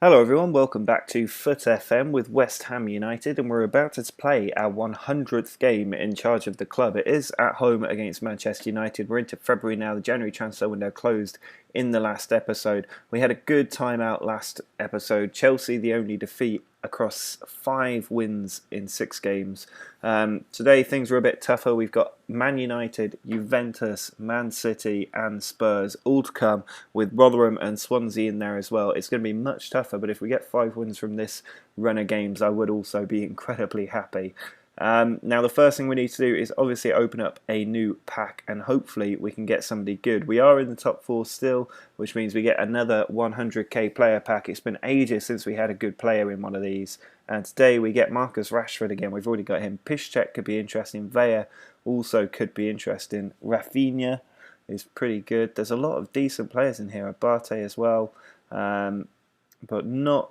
Hello everyone, welcome back to Fut FM with West Ham United, and we're about to play our 100th game in charge of the club. It is at home against Manchester United. We're into February now, the January transfer window closed in the last episode. We had a good time out last episode. Chelsea, the only defeat across 5 wins in 6 games. Today things were a bit tougher. We've got Man United, Juventus, Man City and Spurs all to come, with Rotherham and Swansea in there as well. It's going to be much tougher, but if we get 5 wins from this run of games, I would also be incredibly happy. Now the first thing we need to do is obviously open up a new pack, and hopefully we can get somebody good. We are in the top 4 still, which means we get another 100k player pack. It's been ages since we had a good player in one of these, and today we get Marcus Rashford again. We've already got him. Piszczek could be interesting. Weah also could be interesting. Rafinha is pretty good. There's a lot of decent players in here. Abate as well, but not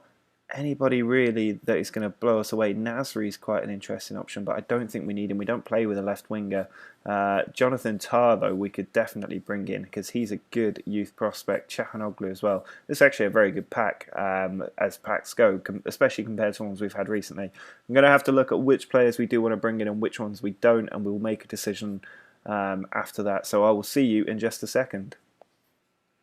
anybody really that is going to blow us away. Nasri is quite an interesting option, but I don't think we need him. We don't play with a left winger. Jonathan Tah, though, we could definitely bring in because he's a good youth prospect. Çalhanoğlu as well. This is actually a very good pack as packs go, especially compared to ones we've had recently. I'm going to have to look at which players we do want to bring in and which ones we don't, and we'll make a decision after that. So I will see you in just a second.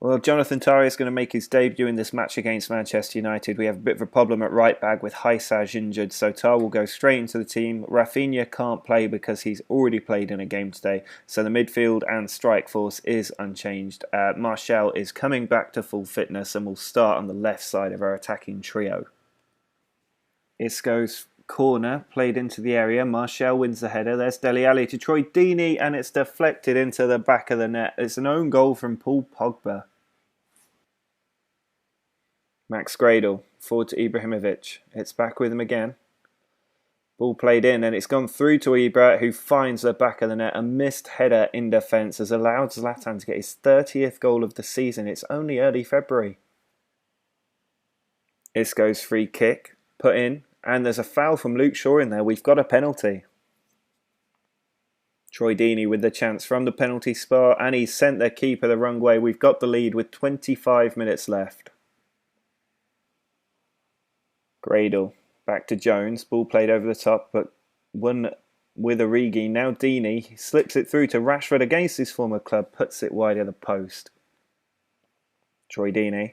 Well, Jonathan Tah is going to make his debut in this match against Manchester United. We have a bit of a problem at right back with Haysaj injured, so Tah will go straight into the team. Rafinha can't play because he's already played in a game today, so the midfield and strike force is unchanged. Martial is coming back to full fitness and will start on the left side of our attacking trio. Isco's corner played into the area. Martial wins the header. There's Dele Alli to Troy Deeney, and it's deflected into the back of the net. It's an own goal from Paul Pogba. Max Gradel, forward to Ibrahimovic. It's back with him again. Ball played in, and it's gone through to Ibra, who finds the back of the net. A missed header in defence has allowed Zlatan to get his 30th goal of the season. It's only early February. Isco's free kick, put in, and there's a foul from Luke Shaw in there. We've got a penalty. Troy Deeney with the chance from the penalty spot, and he's sent their keeper the wrong way. We've got the lead with 25 minutes left. Gradel, back to Jones. Ball played over the top, but won with Origi. Now Deeney slips it through to Rashford against his former club, puts it wide of the post. Troy Deeney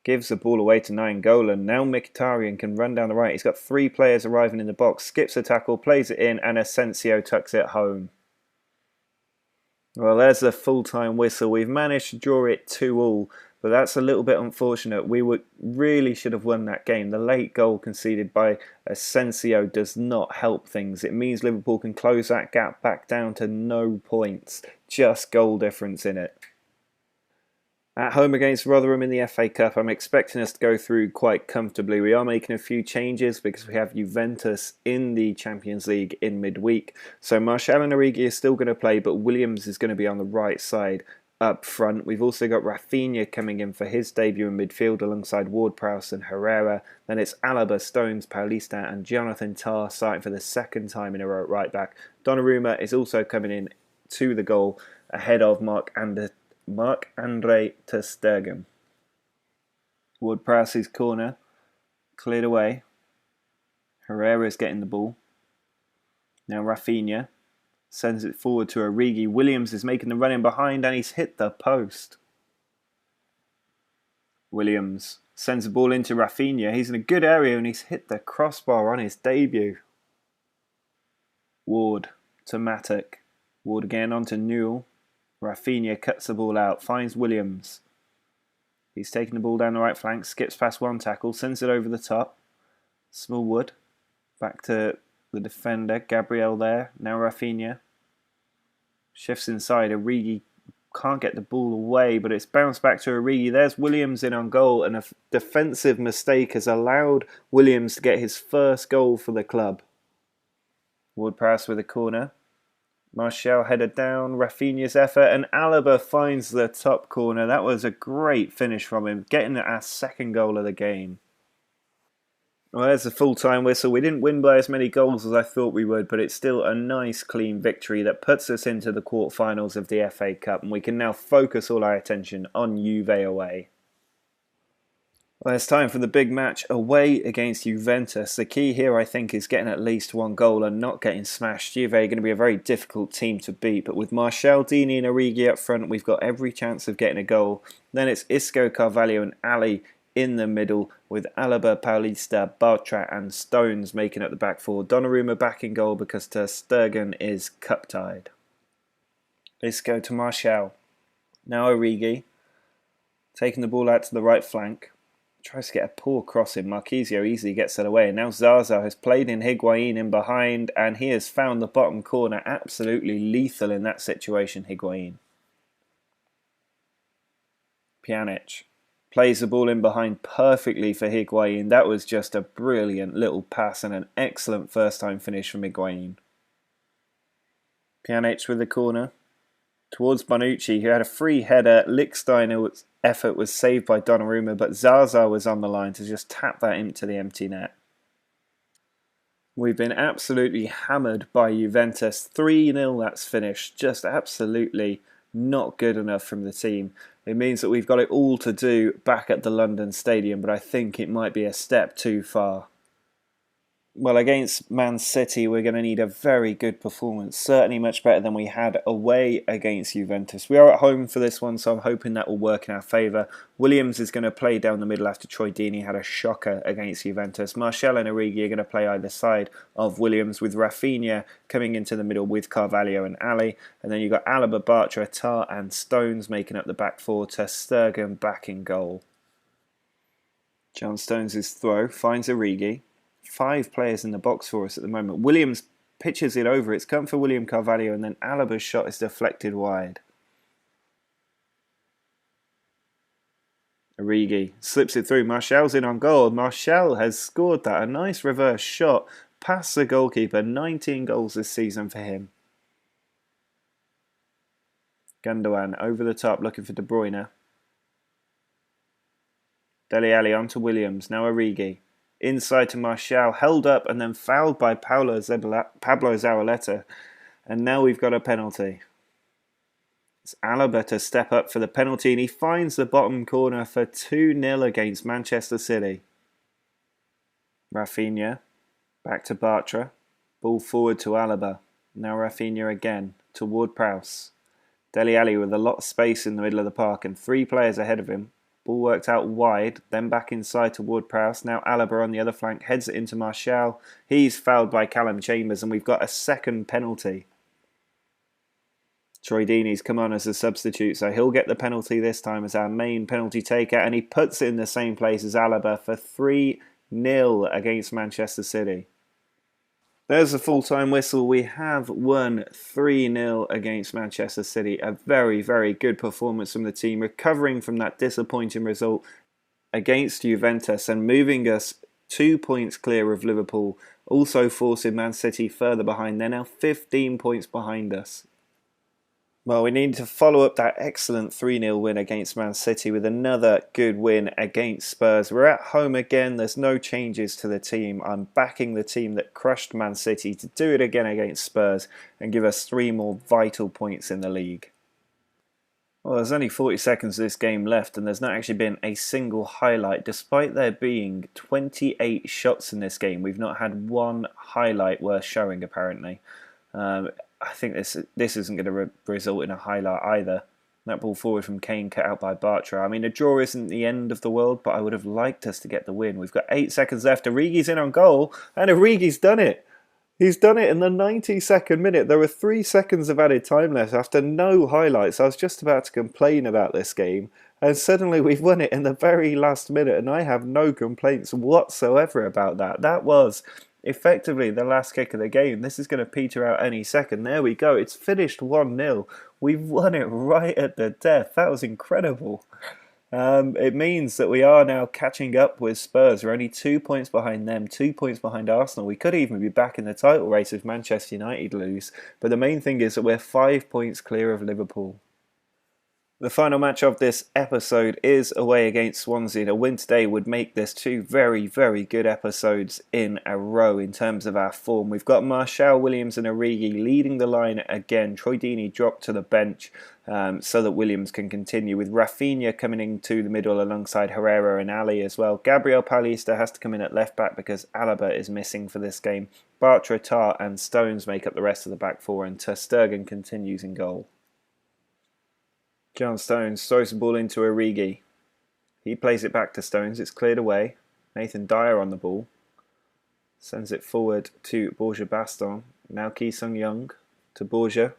gives the ball away to Nainggolan. Now Mkhitaryan can run down the right. He's got 3 players arriving in the box. Skips a tackle, plays it in, and Asensio tucks it home. Well, there's the full-time whistle. We've managed to draw it 2-2. But that's a little bit unfortunate. We really should have won that game. The late goal conceded by Asensio does not help things. It means Liverpool can close that gap back down to no points. Just goal difference in it. At home against Rotherham in the FA Cup, I'm expecting us to go through quite comfortably. We are making a few changes because we have Juventus in the Champions League in midweek. So Martial and Origi are still going to play, but Williams is going to be on the right side up front. We've also got Rafinha coming in for his debut in midfield alongside Ward-Prowse and Herrera. Then it's Alaba, Stones, Paulista and Jonathan Tah starting for the second time in a row at right back. Donnarumma is also coming in to the goal ahead of Marc-Andre ter Stegen. Ward-Prowse's corner cleared away. Herrera is getting the ball. Now Rafinha sends it forward to Origi. Williams is making the run in behind, and he's hit the post. Williams sends the ball into Rafinha. He's in a good area and he's hit the crossbar on his debut. Ward to Matic. Ward again onto Newell. Rafinha cuts the ball out, finds Williams. He's taking the ball down the right flank, skips past one tackle, sends it over the top. Smallwood back to the defender, Gabriel there. Now Rafinha shifts inside. Origi can't get the ball away, but it's bounced back to Origi. There's Williams in on goal, and a defensive mistake has allowed Williams to get his first goal for the club. Ward-Prowse with a corner. Martial headed down, Rafinha's effort, and Alaba finds the top corner. That was a great finish from him, getting our second goal of the game. Well, there's the full-time whistle. We didn't win by as many goals as I thought we would, but it's still a nice, clean victory that puts us into the quarterfinals of the FA Cup, and we can now focus all our attention on Juve away. Well, it's time for the big match away against Juventus. The key here, I think, is getting at least one goal and not getting smashed. Juve are going to be a very difficult team to beat, but with Martial, Dini and Origi up front, we've got every chance of getting a goal. Then it's Isco, Carvalho and Ali in the middle, with Alaba, Paulista, Bartra and Stones making up the back four. Donnarumma back in goal because Ter Stegen is cup-tied. Isco to Martial. Now Origi, taking the ball out to the right flank. Tries to get a poor cross in. Marquisio easily gets it away. And now Zaza has played in Higuain in behind, and he has found the bottom corner. Absolutely lethal in that situation, Higuain. Pjanic plays the ball in behind perfectly for Higuain. That was just a brilliant little pass and an excellent first-time finish from Higuain. Pjanic with the corner towards Bonucci, who had a free header. Lichtsteiner's effort was saved by Donnarumma, but Zaza was on the line to just tap that into the empty net. We've been absolutely hammered by Juventus. 3-0 that's finished. Just absolutely not good enough from the team. It means that we've got it all to do back at the London Stadium, but I think it might be a step too far. Well, against Man City, we're going to need a very good performance. Certainly much better than we had away against Juventus. We are at home for this one, so I'm hoping that will work in our favour. Williams is going to play down the middle after Troy Deeney had a shocker against Juventus. Martial and Origi are going to play either side of Williams, with Rafinha coming into the middle with Carvalho and Ali. And then you've got Alaba, Bartra, Tar and Stones making up the back four. Ter Stegen back in goal. John Stones' throw finds Origi. 5 players in the box for us at the moment. Williams pitches it over. It's come for William Carvalho, and then Alaba's shot is deflected wide. Origi slips it through. Martial's in on goal. Martial has scored that. A nice reverse shot past the goalkeeper. 19 goals this season for him. Gundogan over the top looking for De Bruyne. Dele Alli on to Williams. Now Origi. Inside to Martial, held up and then fouled by Pablo Zabaleta. And now we've got a penalty. It's Alaba to step up for the penalty, and he finds the bottom corner for 2-0 against Manchester City. Rafinha, back to Bartra. Ball forward to Alaba. Now Rafinha again, to Ward-Prowse. Dele Alli with a lot of space in the middle of the park and 3 players ahead of him. Ball worked out wide, then back inside to Ward-Prowse. Now Alaba on the other flank heads it into Martial. He's fouled by Callum Chambers, and we've got a second penalty. Troy Deeney's come on as a substitute, so he'll get the penalty this time as our main penalty taker, and he puts it in the same place as Alaba for 3-0 against Manchester City. There's the full-time whistle. We have won 3-0 against Manchester City. A very, very good performance from the team, recovering from that disappointing result against Juventus and moving us 2 points clear of Liverpool, also forcing Man City further behind. They're now 15 points behind us. Well, we need to follow up that excellent 3-0 win against Man City with another good win against Spurs. We're at home again. There's no changes to the team. I'm backing the team that crushed Man City to do it again against Spurs and give us 3 more vital points in the league. Well, there's only 40 seconds of this game left, and there's not actually been a single highlight. Despite there being 28 shots in this game, we've not had one highlight worth showing, apparently. I think this isn't going to result in a highlight either. That ball forward from Kane cut out by Bartra. I mean, a draw isn't the end of the world, but I would have liked us to get the win. We've got 8 seconds left. Origi's in on goal, and Origi's done it. He's done it in the 92nd minute. There were 3 seconds of added time left after no highlights. I was just about to complain about this game, and suddenly we've won it in the very last minute, and I have no complaints whatsoever about that. That was effectively the last kick of the game. This is going to peter out any second. There we go. It's finished 1-0. We've won it right at the death. That was incredible. It means that we are now catching up with Spurs. We're only 2 points behind them, 2 points behind Arsenal. We could even be back in the title race if Manchester United lose. But the main thing is that we're 5 points clear of Liverpool. The final match of this episode is away against Swansea. A win today would make this two very, very good episodes in a row in terms of our form. We've got Marshall, Williams and Origi leading the line again. Troy Deeney dropped to the bench so that Williams can continue, with Rafinha coming into the middle alongside Herrera and Ali as well. Gabriel Paulista has to come in at left back because Alaba is missing for this game. Bartra, Tar and Stones make up the rest of the back four, and Ter Stegen continues in goal. John Stones throws the ball into Origi. He plays it back to Stones. It's cleared away. Nathan Dyer on the ball. Sends it forward to Borja Baston. Now Ki Sung Young to Borja.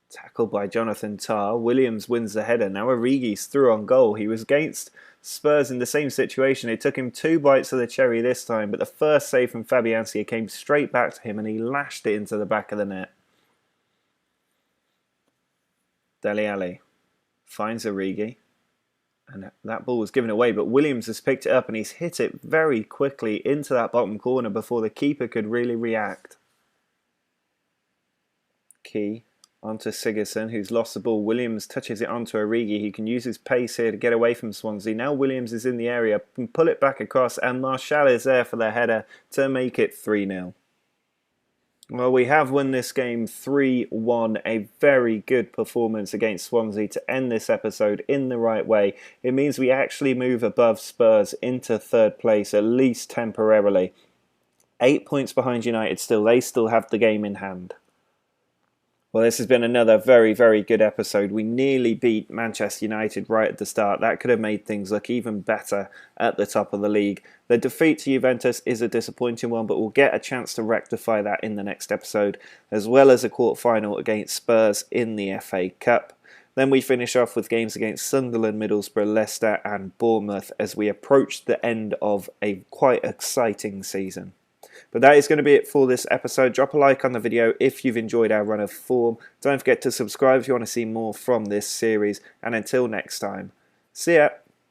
Tackled by Jonathan Tah. Williams wins the header. Now Origi's through on goal. He was against Spurs in the same situation. It took him 2 bites of the cherry this time, but the first save from Fabianski came straight back to him and he lashed it into the back of the net. Dele Alli finds Origi, and that ball was given away, but Williams has picked it up and he's hit it very quickly into that bottom corner before the keeper could really react. Key onto Sigurdsson, who's lost the ball. Williams touches it onto Origi. He can use his pace here to get away from Swansea. Now Williams is in the area, can pull it back across, and Marshall is there for the header to make it 3-0. Well, we have won this game 3-1, a very good performance against Swansea to end this episode in the right way. It means we actually move above Spurs into third place, at least temporarily. 8 points behind United still, they still have the game in hand. Well, this has been another very, very good episode. We nearly beat Manchester United right at the start. That could have made things look even better at the top of the league. The defeat to Juventus is a disappointing one, but we'll get a chance to rectify that in the next episode, as well as a quarter-final against Spurs in the FA Cup. Then we finish off with games against Sunderland, Middlesbrough, Leicester and Bournemouth as we approach the end of a quite exciting season. But that is going to be it for this episode. Drop a like on the video if you've enjoyed our run of form. Don't forget to subscribe if you want to see more from this series. And until next time, see ya!